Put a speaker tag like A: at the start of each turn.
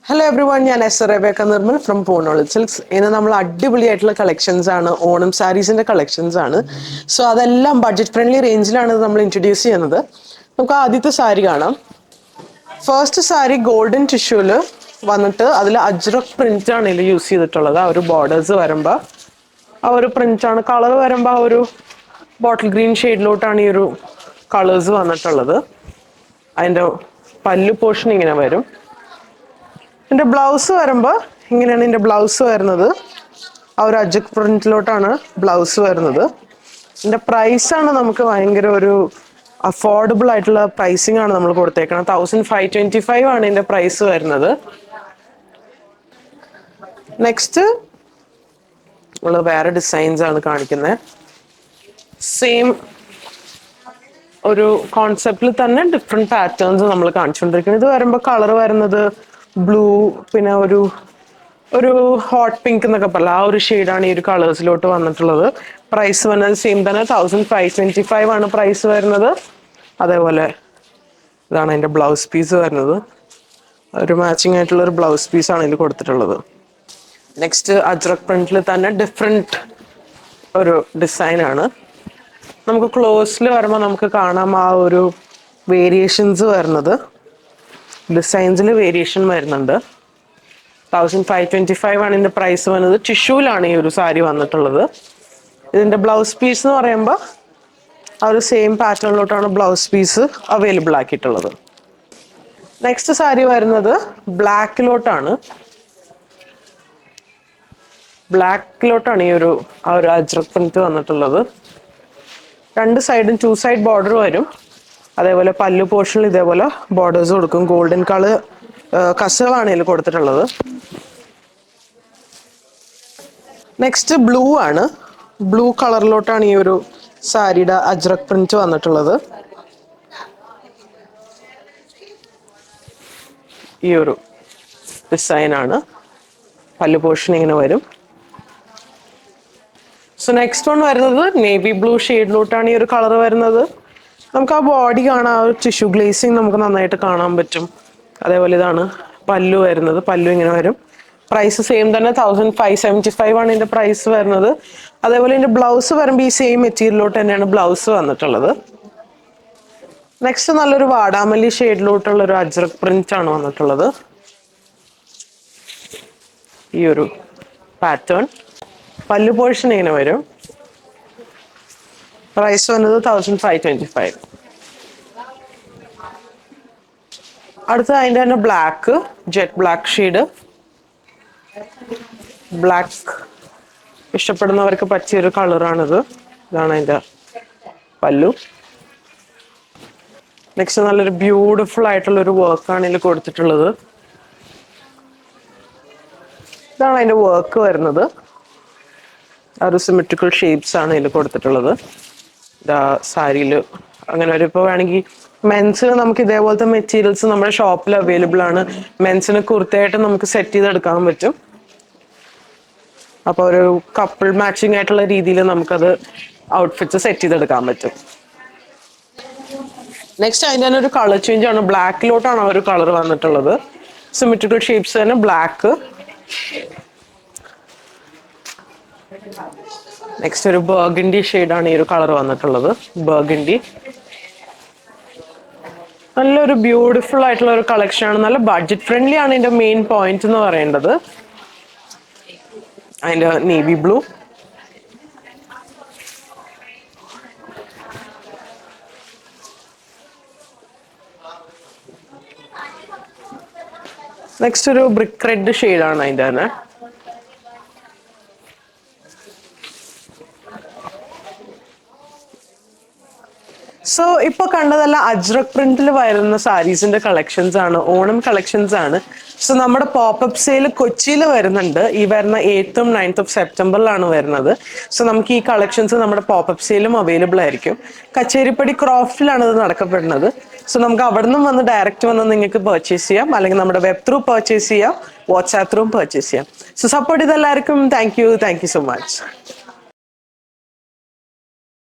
A: Hello everyone, ഞാൻ S Rebecca Nirmal from Poornolli silks. ഇന്ന് നമ്മൾ അടിപൊളിയായിട്ടുള്ള കളക്ഷൻസ് ആണ്, ഓണം സാരീസിന്റെ കളക്ഷൻസ് ആണ്. സോ അതെല്ലാം ബഡ്ജറ്റ് ഫ്രണ്ട്ലി റേഞ്ചിലാണ് നമ്മൾ ഇൻട്രൊഡ്യൂസ് ചെയ്യുന്നത്. നമുക്ക് ആദ്യത്തെ സാരി കാണാം. ഫസ്റ്റ് സാരി ഗോൾഡൻ ടിഷ്യൂല് വന്നിട്ട് അതിൽ അജ്രക് പ്രിന്റ് ആണ് ഇതിൽ യൂസ് ചെയ്തിട്ടുള്ളത്. ആ ഒരു ബോർഡേഴ്സ് വരുമ്പോൾ ആ ഒരു പ്രിന്റ് ആണ്. കളർ വരുമ്പോൾ ആ ഒരു ബോട്ടിൽ ഗ്രീൻ ഷെയ്ഡിലോട്ടാണ് ഈ ഒരു കളേഴ്സ് വന്നിട്ടുള്ളത്. അതിൻ്റെ പല്ലു പോർഷൻ ഇങ്ങനെ വരും. ഇതിന്റെ ബ്ലൗസ് വരുമ്പോൾ ഇങ്ങനെയാണ് ഇതിന്റെ ബ്ലൗസ് വരുന്നത്. ആ ഒരു അജക് പ്രിന്റിലോട്ടാണ് ബ്ലൗസ് വരുന്നത്. ഇതിന്റെ പ്രൈസ് ആണ് നമുക്ക് ഭയങ്കര ഒരു അഫോർഡബിൾ ആയിട്ടുള്ള പ്രൈസിങ് ആണ് നമ്മൾ കൊടുത്തേക്കുന്നത്. 1525 ആണ് ഇതിന്റെ പ്രൈസ് വരുന്നത്. നെക്സ്റ്റ് നമ്മൾ വേറെ ഡിസൈൻസ് ആണ് കാണിക്കുന്നത്. സെയിം ഒരു കോൺസെപ്റ്റിൽ തന്നെ ഡിഫറെന്റ് പാറ്റേൺസ് നമ്മൾ കാണിച്ചുകൊണ്ടിരിക്കുന്നത്. ഇത് വരുമ്പോൾ കളർ വരുന്നത് ബ്ലൂ, പിന്നെ ഒരു ഒരു ഹോട്ട് പിങ്ക് എന്നൊക്കെ പറയില്ല, ആ ഒരു ഷെയ്ഡാണ് ഈ ഒരു കളേഴ്സിലോട്ട് വന്നിട്ടുള്ളത്. പ്രൈസ് വരുന്നത് സെയിം തന്നെ 1525 ആണ് പ്രൈസ് വരുന്നത്. അതേപോലെ ഇതാണ് അതിൻ്റെ ബ്ലൗസ് പീസ് വരുന്നത്. ഒരു മാച്ചിങ് ആയിട്ടുള്ള ഒരു ബ്ലൗസ് പീസാണ് ഇതിൽ കൊടുത്തിട്ടുള്ളത്. നെക്സ്റ്റ് അജ്രക് പ്രിന്റിൽ തന്നെ ഡിഫറെൻറ്റ് ഒരു ഡിസൈനാണ്. നമുക്ക് ക്ലോസിൽ വരുമ്പോൾ നമുക്ക് കാണാം ആ ഒരു വേരിയേഷൻസ് വരുന്നത്. ഡിസൈൻസിൽ വേരിയേഷൻ വരുന്നുണ്ട്. 1525 ആണ് ഇതിൻ്റെ പ്രൈസ് വരുന്നത്. ടിഷ്യൂലാണ് ഈ ഒരു സാരി വന്നിട്ടുള്ളത്. ഇതിൻ്റെ ബ്ലൗസ് പീസ് എന്ന് പറയുമ്പോൾ ആ ഒരു സെയിം പാറ്റേണിലോട്ടാണ് ബ്ലൗസ് പീസ് അവൈലബിൾ ആക്കിയിട്ടുള്ളത്. നെക്സ്റ്റ് സാരി വരുന്നത് ബ്ലാക്കിലോട്ടാണ്. ബ്ലാക്കിലോട്ടാണ് ഈ ഒരു ആ ഒരു അജ്രക് പ്രിന്റ് വന്നിട്ടുള്ളത്. രണ്ട് സൈഡും 2 സൈഡ് ബോർഡർ വരും. അതേപോലെ പല്ലു പോർഷനിൽ ഇതേപോലെ ബോർഡേഴ്സ് കൊടുക്കും. ഗോൾഡൻ കളർ കസകളാണ് ഇതിൽ കൊടുത്തിട്ടുള്ളത്. നെക്സ്റ്റ് ബ്ലൂ ആണ്. ബ്ലൂ കളറിലോട്ടാണ് ഈ ഒരു സാരിയുടെ അജ്രക് പ്രിന്റ് വന്നിട്ടുള്ളത്. ഈ ഒരു ഡിസൈനാണ്. പല്ലു പോർഷൻ ഇങ്ങനെ വരും. സോ നെക്സ്റ്റ് വൺ വരുന്നത് നേവി ബ്ലൂ ഷെയ്ഡിലോട്ടാണ് ഈ ഒരു കളർ വരുന്നത്. നമുക്ക് ആ ബോഡി കാണാം, ആ ഒരു ടിഷ്യൂ ഗ്ലേസിങ് നമുക്ക് നന്നായിട്ട് കാണാൻ പറ്റും. അതേപോലെ ഇതാണ് പല്ലു വരുന്നത്. പല്ലു ഇങ്ങനെ വരും. പ്രൈസ് സെയിം തന്നെ 1575 ആണ് ഇതിന്റെ പ്രൈസ് വരുന്നത്. അതേപോലെ ഇതിന്റെ ബ്ലൗസ് വരുമ്പോൾ ഈ സെയിം മെറ്റീരിയലിലോട്ട് തന്നെയാണ് ബ്ലൗസ് വന്നിട്ടുള്ളത്. നെക്സ്റ്റ് നല്ലൊരു വാടാമല്ലി ഷെയ്ഡിലോട്ടുള്ള ഒരു അജ്രക് പ്രിന്റ് ആണ് വന്നിട്ടുള്ളത്. ഈ ഒരു പാറ്റേൺ പല്ലു പോർഷൻ ഇങ്ങനെ വരും. പ്രൈസ് വന്നത് 1525. അടുത്ത അതിൻ്റെ തന്നെ black, jet black shade. Black ഇഷ്ടപ്പെടുന്നവർക്ക് പറ്റിയൊരു കളറാണിത്. ഇതാണ് അതിൻ്റെ പല്ലു. നെക്സ്റ്റ് നല്ലൊരു ബ്യൂട്ടിഫുൾ ആയിട്ടുള്ള ഒരു വർക്കാണ് ഇതിൽ കൊടുത്തിട്ടുള്ളത്. ഇതാണ് അതിൻ്റെ വർക്ക് വരുന്നത്. ആ ഒരു സിമെട്രിക്കൽ ഷേപ്സ് ആണ് ഇതിൽ കൊടുത്തിട്ടുള്ളത്. സാരിയിൽ അങ്ങനെ ഒരു ഇപ്പോൾ വേണമെങ്കിൽ മെൻസിന് നമുക്ക് ഇതേപോലത്തെ മെറ്റീരിയൽസ് നമ്മുടെ ഷോപ്പിൽ അവൈലബിൾ ആണ്. മെൻസിന് കുർത്തയായിട്ട് നമുക്ക് സെറ്റ് ചെയ്തെടുക്കാൻ പറ്റും. അപ്പോൾ ഒരു കപ്പിൾ മാച്ചിങ് ആയിട്ടുള്ള രീതിയിൽ നമുക്കത് ഔട്ട്ഫിറ്റ്സ് സെറ്റ് ചെയ്തെടുക്കാൻ പറ്റും. നെക്സ്റ്റ് അതിൻ്റെ തന്നെ ഒരു കളർ ചേഞ്ച് ആണ്. ബ്ലാക്കിലോട്ടാണ് ആ ഒരു കളർ വന്നിട്ടുള്ളത്. സിമെട്രിക്കൽ ഷേപ്സ് തന്നെ ബ്ലാക്ക്. നെക്സ്റ്റ് ഒരു ബർഗണ്ടി ഷെയ്ഡാണ് ഈ ഒരു കളർ വന്നിട്ടുള്ളത്. ബർഗണ്ടി നല്ലൊരു ബ്യൂട്ടിഫുൾ ആയിട്ടുള്ള ഒരു കളക്ഷൻ ആണ്. നല്ല ബഡ്ജറ്റ് ഫ്രണ്ട്ലി ആണ് ഇതിന്റെ മെയിൻ പോയിന്റ് എന്ന് പറയേണ്ടത്. അതിന്റെ നേവി ബ്ലൂ, നെക്സ്റ്റ് ഒരു ബ്രിക്ക് റെഡ് ഷെയ്ഡാണ് അതിന്റെ തന്നെ. സോ ഇപ്പൊ കണ്ടതെല്ലാം അജ്രക് പ്രിന്റിൽ വരുന്ന സാരീസിന്റെ കളക്ഷൻസ് ആണ്, ഓണം കളക്ഷൻസ് ആണ്. സോ നമ്മുടെ പോപ്പപ്പ് സെയിൽ കൊച്ചിയിൽ വരുന്നുണ്ട്. ഈ വരുന്ന 8th and 9th സെപ്റ്റംബറിലാണ് വരുന്നത്. സോ നമുക്ക് ഈ കളക്ഷൻസ് നമ്മുടെ പോപ്പപ്പ് സെയിലും അവൈലബിൾ ആയിരിക്കും. കച്ചേരിപ്പടി ക്രോഫ്റ്റിലാണ് ഇത് നടക്കപ്പെടുന്നത്. സോ നമുക്ക് അവിടെ നിന്നും വന്ന് ഡയറക്റ്റ് വന്ന് നിങ്ങൾക്ക് പർച്ചേസ് ചെയ്യാം, അല്ലെങ്കിൽ നമ്മുടെ വെബ് ത്രൂ പർച്ചേസ് ചെയ്യാം, വാട്സാപ്പ് ത്രൂ പർച്ചേസ് ചെയ്യാം. സോ സപ്പോർട്ട് ചെയ്തെല്ലാവർക്കും താങ്ക് യു സോ മച്ച്.